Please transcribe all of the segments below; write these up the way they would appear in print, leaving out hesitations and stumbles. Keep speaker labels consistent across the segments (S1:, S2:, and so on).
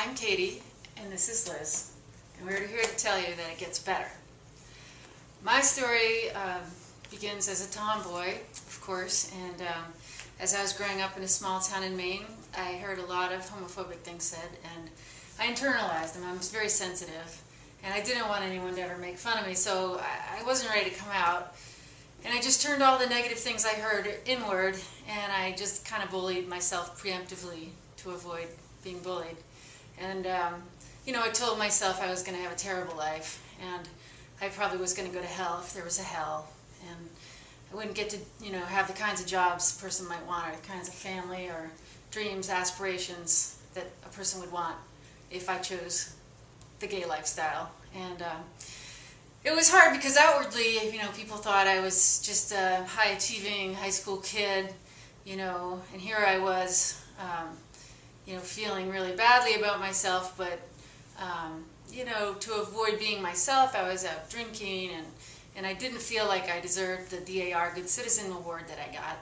S1: I'm Katie, and this is Liz, and we're here to tell you that it gets better. My story begins as a tomboy, of course, and as I was growing up in a small town in Maine, I heard a lot of homophobic things said, and I internalized them. I was very sensitive, and I didn't want anyone to ever make fun of me, so I wasn't ready to come out. And I just turned all the negative things I heard inward, and I just kind of bullied myself preemptively to avoid being bullied. And, I told myself I was going to have a terrible life, and I probably was going to go to hell if there was a hell, and I wouldn't get to, have the kinds of jobs a person might want, or the kinds of family or dreams, aspirations that a person would want if I chose the gay lifestyle. And it was hard because outwardly, people thought I was just a high-achieving high school kid, and here I was, feeling really badly about myself, but, to avoid being myself, I was out drinking, and I didn't feel like I deserved the DAR Good Citizen Award that I got.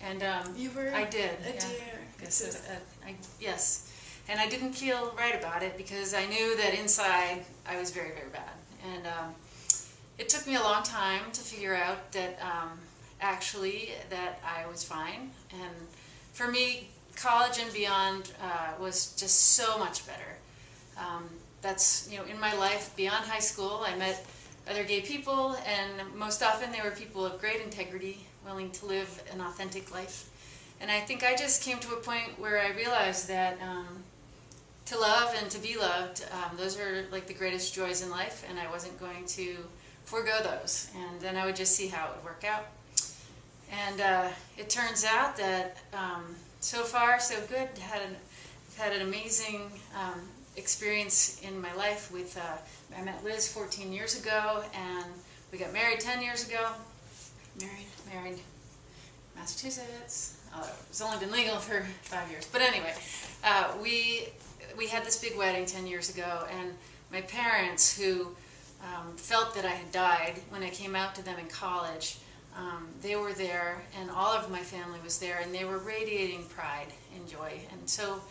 S1: And
S2: you were
S1: I did.
S2: A
S1: yeah.
S2: DAR.
S1: Yes. And I didn't feel right about it because I knew that inside I was very, very bad. And it took me a long time to figure out that actually that I was fine. And for me, college and beyond was just so much better. That's, in my life beyond high school, I met other gay people, and most often they were people of great integrity, willing to live an authentic life. And I think I just came to a point where I realized that to love and to be loved, those are like the greatest joys in life, and I wasn't going to forego those. And then I would just see how it would work out. And it turns out that so far so good. I've had an amazing experience in my life with, I met Liz 14 years ago, and we got married 10 years ago. Married, Massachusetts. It's only been legal for 5 years. But anyway, we had this big wedding 10 years ago, and my parents, who felt that I had died when I came out to them in college, they were there, and all of my family was there, and they were radiating pride and joy. And so,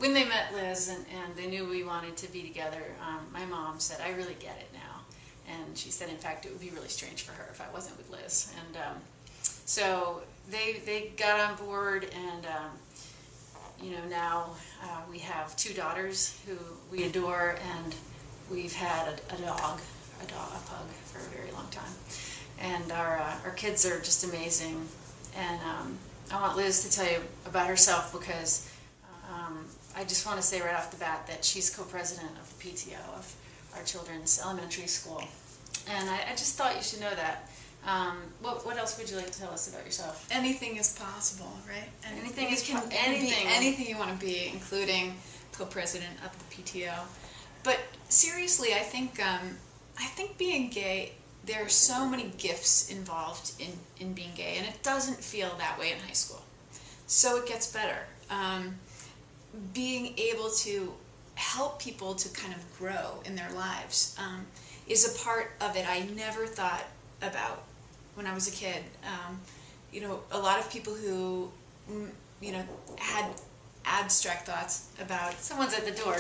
S1: when they met Liz and they knew we wanted to be together, my mom said, "I really get it now." And she said, in fact, it would be really strange for her if I wasn't with Liz. And so they got on board, and now we have 2 daughters who we adore, and we've had a pug for a very long time. And our kids are just amazing. And I want Liz to tell you about herself because I just want to say right off the bat that she's co-president of the PTO of our children's elementary school. And I just thought you should know that. What else would you like to tell us about yourself?
S2: Anything is possible, right?
S1: Anything is
S2: anything. Anything you want to be, including co-president of the PTO. But seriously, I think being gay, there are so many gifts involved in being gay, and it doesn't feel that way in high school. So it gets better. Being able to help people to kind of grow in their lives is a part of it I never thought about when I was a kid. A lot of people who, had abstract thoughts about...
S1: Someone's at the door.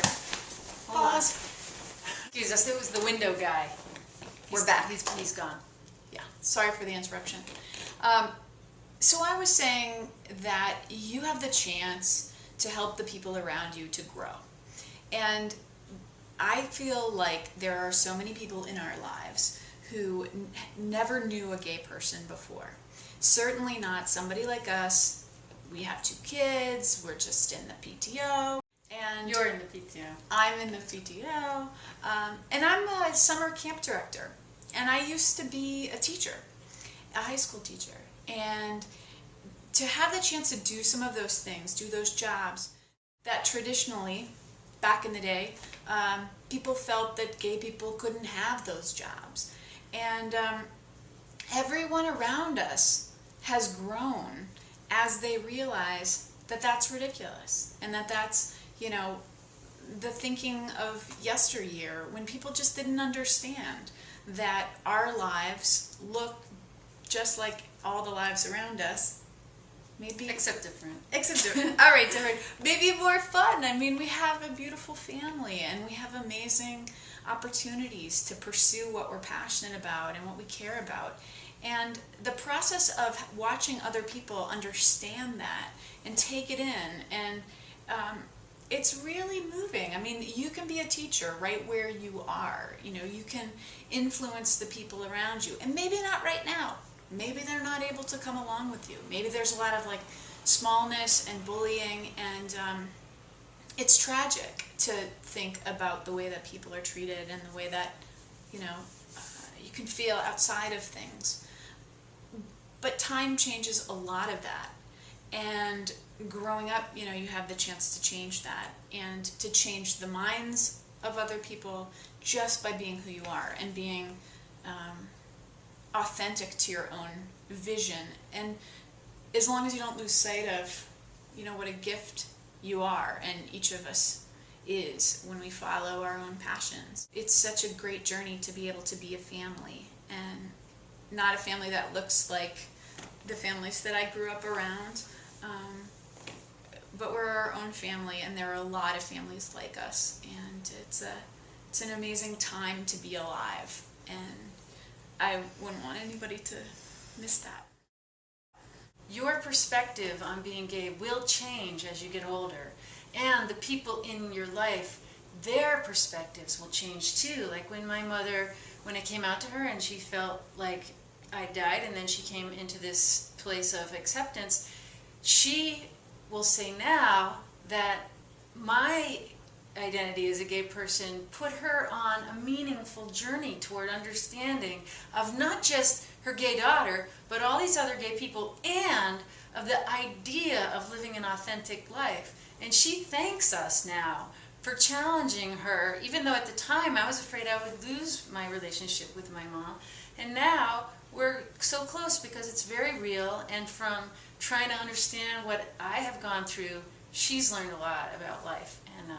S2: Pause.
S1: Excuse us, it was the window guy.
S2: We're back.
S1: He's gone.
S2: Yeah, sorry for the interruption. So I was saying that you have the chance to help the people around you to grow. And I feel like there are so many people in our lives who never knew a gay person before. Certainly not somebody like us. We have 2 kids, we're just in the PTO. And
S1: you're in the PTO.
S2: I'm in the PTO. And I'm a summer camp director. And I used to be a teacher, a high school teacher. And to have the chance to do some of those things, do those jobs that traditionally, back in the day, people felt that gay people couldn't have those jobs. And everyone around us has grown as they realize that that's ridiculous, and that that's, the thinking of yesteryear, when people just didn't understand that our lives look just like all the lives around us, Maybe
S1: Except different.
S2: different. All right, different. Maybe more fun. I mean, we have a beautiful family and we have amazing opportunities to pursue what we're passionate about and what we care about. And the process of watching other people understand that and take it in, and it's really moving. I mean, you can be a teacher right where you are. You know, you can influence the people around you, and maybe not right now. Maybe they're not able to come along with you. Maybe there's a lot of like smallness and bullying, and it's tragic to think about the way that people are treated and the way that, you know, you can feel outside of things. But time changes a lot of that. And growing up, you know, you have the chance to change that and to change the minds of other people just by being who you are and being authentic to your own vision. And as long as you don't lose sight of, you know, what a gift you are and each of us is when we follow our own passions. It's such a great journey to be able to be a family, and not a family that looks like the families that I grew up around, but we're our own family, and there are a lot of families like us, and it's an amazing time to be alive, and I wouldn't want anybody to miss that.
S1: Your perspective on being gay will change as you get older, and the people in your life, their perspectives will change too. Like when my mother, when I came out to her and she felt like I died, and then she came into this place of acceptance, she will say now that my identity as a gay person put her on a meaningful journey toward understanding of not just her gay daughter, but all these other gay people, and of the idea of living an authentic life. And she thanks us now for challenging her, even though at the time I was afraid I would lose my relationship with my mom. And now we're so close because it's very real, and from trying to understand what I have gone through, she's learned a lot about life. And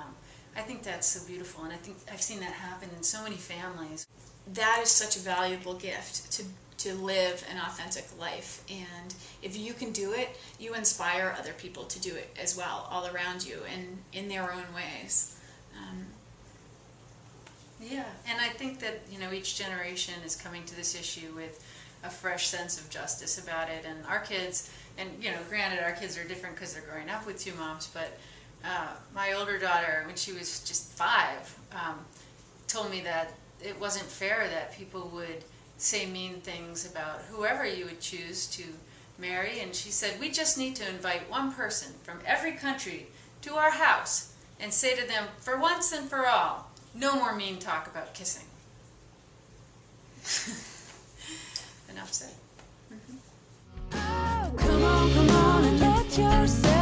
S1: I think that's so beautiful, and I think I've seen that happen in so many families. That is such a valuable gift, to live an authentic life, and if you can do it, you inspire other people to do it as well, all around you, and in their own ways. Yeah, and I think that, you know, each generation is coming to this issue with a fresh sense of justice about it, and our kids, and you know, granted our kids are different because they're growing up with two moms, but my older daughter, when she was just 5, told me that it wasn't fair that people would say mean things about whoever you would choose to marry, and she said, we just need to invite one person from every country to our house and say to them, for once and for all, no more mean talk about kissing. Enough said.
S3: Oh, come on and let yourself